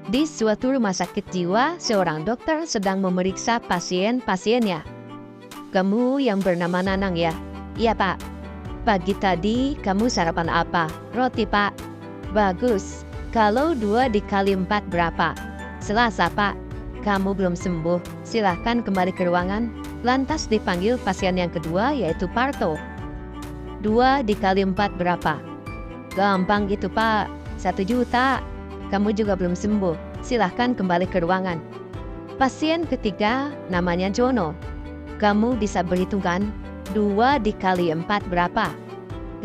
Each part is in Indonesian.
Di suatu rumah sakit jiwa, seorang dokter sedang memeriksa pasien-pasiennya. Kamu yang bernama Nanang ya? Iya pak. Pagi tadi kamu sarapan apa? Roti pak. Bagus. Kalau 2 dikali 4 berapa? Selasa pak. Kamu belum sembuh. Silahkan kembali ke ruangan. Lantas dipanggil pasien yang kedua yaitu Parto. 2 dikali 4 berapa? Gampang gitu pak. 1 juta. Kamu juga belum sembuh. Silahkan kembali ke ruangan. Pasien ketiga namanya Jono. Kamu bisa berhitung kan? 2 dikali 4 berapa?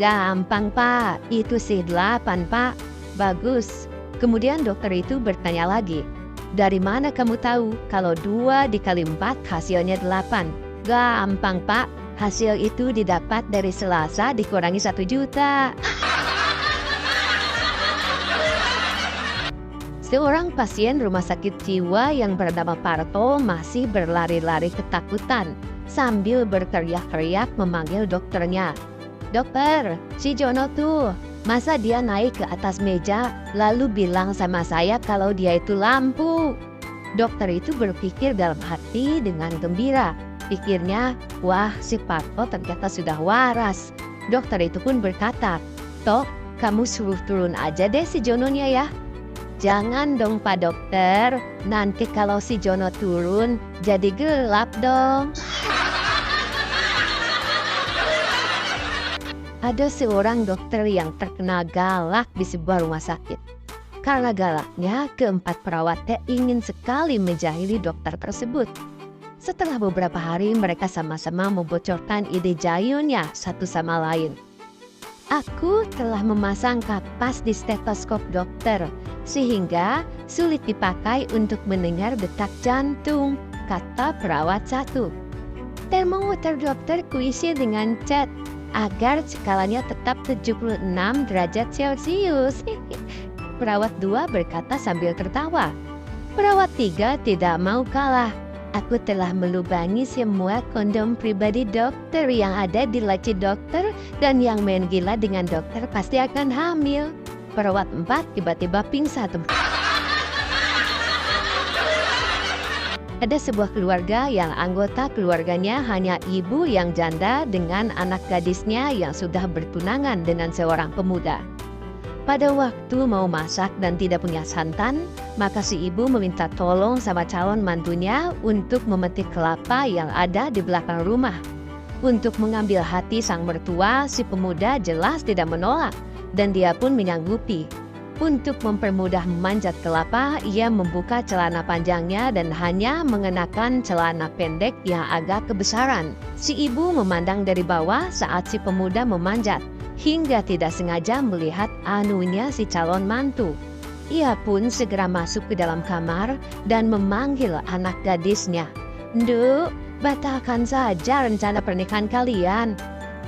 Gampang pak. Itu sih 8 pak. Bagus. Kemudian dokter itu bertanya lagi. Dari mana kamu tahu kalau 2 dikali 4 hasilnya 8? Gampang pak. Hasil itu didapat dari Selasa dikurangi 1 juta. Seorang pasien rumah sakit jiwa yang bernama Parto masih berlari-lari ketakutan sambil berteriak-teriak memanggil dokternya. Dokter, si Jono tuh, masa dia naik ke atas meja lalu bilang sama saya kalau dia itu lampu? Dokter itu berpikir dalam hati dengan gembira. Pikirnya, wah si Parto ternyata sudah waras. Dokter itu pun berkata, Toh, kamu suruh turun aja deh si Jononya ya. Jangan dong Pak Dokter, nanti kalau si Jono turun jadi gelap dong. Ada seorang dokter yang terkenal galak di sebuah rumah sakit. Karena galaknya, keempat perawatnya ingin sekali menjahili dokter tersebut. Setelah beberapa hari mereka sama-sama membocorkan ide jayunya satu sama lain. Aku telah memasang kapas di stetoskop dokter, sehingga sulit dipakai untuk mendengar detak jantung, kata perawat satu. Termometer dokter kuisi dengan cat, agar skalanya tetap 76 derajat Celcius. Perawat 2 berkata sambil tertawa. Perawat 3 tidak mau kalah. Aku telah melubangi semua kondom pribadi dokter yang ada di laci dokter, dan yang main gila dengan dokter pasti akan hamil. Perawat 4 tiba-tiba pingsan. Ada sebuah keluarga yang anggota keluarganya hanya ibu yang janda dengan anak gadisnya yang sudah bertunangan dengan seorang pemuda. Pada waktu mau masak dan tidak punya santan, maka si ibu meminta tolong sama calon mantunya untuk memetik kelapa yang ada di belakang rumah. Untuk mengambil hati sang mertua, si pemuda jelas tidak menolak, dan dia pun menyanggupi. Untuk mempermudah memanjat kelapa, ia membuka celana panjangnya dan hanya mengenakan celana pendek yang agak kebesaran. Si ibu memandang dari bawah saat si pemuda memanjat, hingga tidak sengaja melihat anunya si calon mantu. Ia pun segera masuk ke dalam kamar dan memanggil anak gadisnya. Nduk, batalkan saja rencana pernikahan kalian.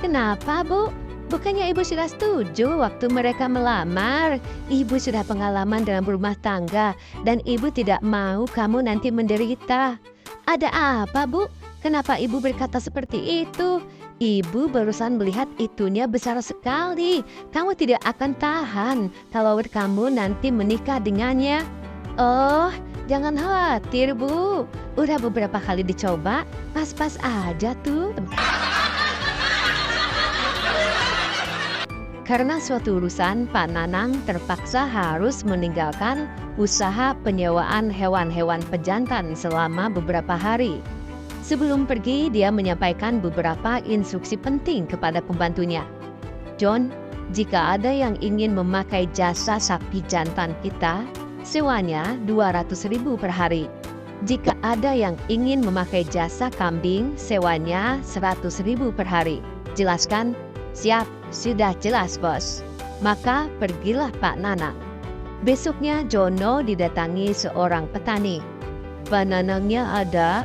Kenapa, Bu? Bukannya ibu sudah setuju waktu mereka melamar? Ibu sudah pengalaman dalam berumah tangga dan ibu tidak mau kamu nanti menderita. Ada apa, Bu? Kenapa ibu berkata seperti itu? Ibu barusan melihat itunya besar sekali. Kamu tidak akan tahan kalau kamu nanti menikah dengannya. Oh, jangan khawatir, Bu. Udah beberapa kali dicoba, pas-pas aja tuh. Karena suatu urusan, Pak Nanang terpaksa harus meninggalkan usaha penyewaan hewan-hewan pejantan selama beberapa hari. Sebelum pergi, dia menyampaikan beberapa instruksi penting kepada pembantunya. John, jika ada yang ingin memakai jasa sapi jantan kita, sewanya 200.000 per hari. Jika ada yang ingin memakai jasa kambing, sewanya 100.000 per hari. Jelaskan? Siap, sudah jelas bos. Maka pergilah Pak Nanang. Besoknya Jono didatangi seorang petani. Pak Nanangnya ada?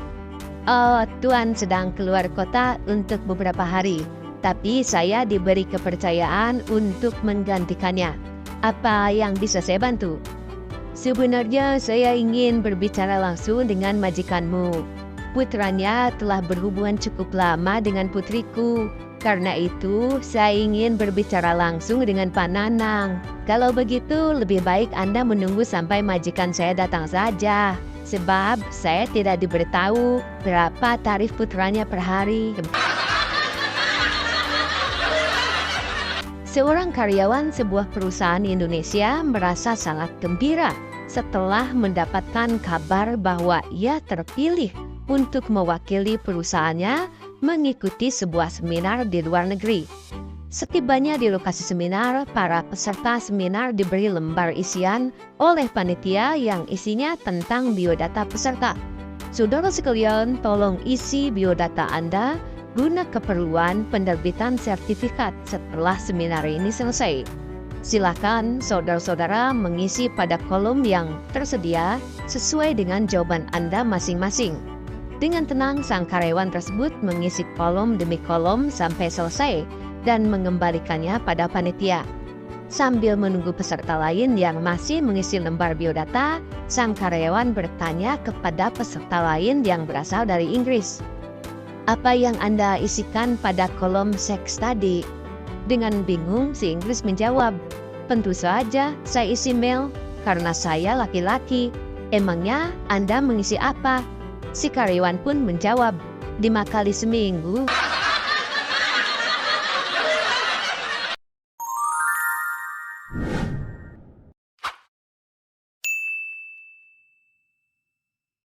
Oh, Tuan sedang keluar kota untuk beberapa hari. Tapi saya diberi kepercayaan untuk menggantikannya. Apa yang bisa saya bantu? Sebenarnya saya ingin berbicara langsung dengan majikanmu. Putranya telah berhubungan cukup lama dengan putriku. Karena itu, saya ingin berbicara langsung dengan Pak Nanang. Kalau begitu, lebih baik Anda menunggu sampai majikan saya datang saja. Sebab saya tidak diberitahu berapa tarif putranya per hari. Seorang karyawan sebuah perusahaan Indonesia merasa sangat gembira setelah mendapatkan kabar bahwa ia terpilih untuk mewakili perusahaannya mengikuti sebuah seminar di luar negeri. Setibanya di lokasi seminar, para peserta seminar diberi lembar isian oleh panitia yang isinya tentang biodata peserta. Saudara sekalian, tolong isi biodata Anda guna keperluan penerbitan sertifikat setelah seminar ini selesai. Silakan saudara-saudara mengisi pada kolom yang tersedia sesuai dengan jawaban Anda masing-masing. Dengan tenang, sang karyawan tersebut mengisi kolom demi kolom sampai selesai dan mengembalikannya pada panitia. Sambil menunggu peserta lain yang masih mengisi lembar biodata, sang karyawan bertanya kepada peserta lain yang berasal dari Inggris. "Apa yang Anda isikan pada kolom seks tadi?" Dengan bingung, si Inggris menjawab, "Tentu saja, saya isi male, karena saya laki-laki. Emangnya Anda mengisi apa?" Si karyawan pun menjawab, 5 kali seminggu.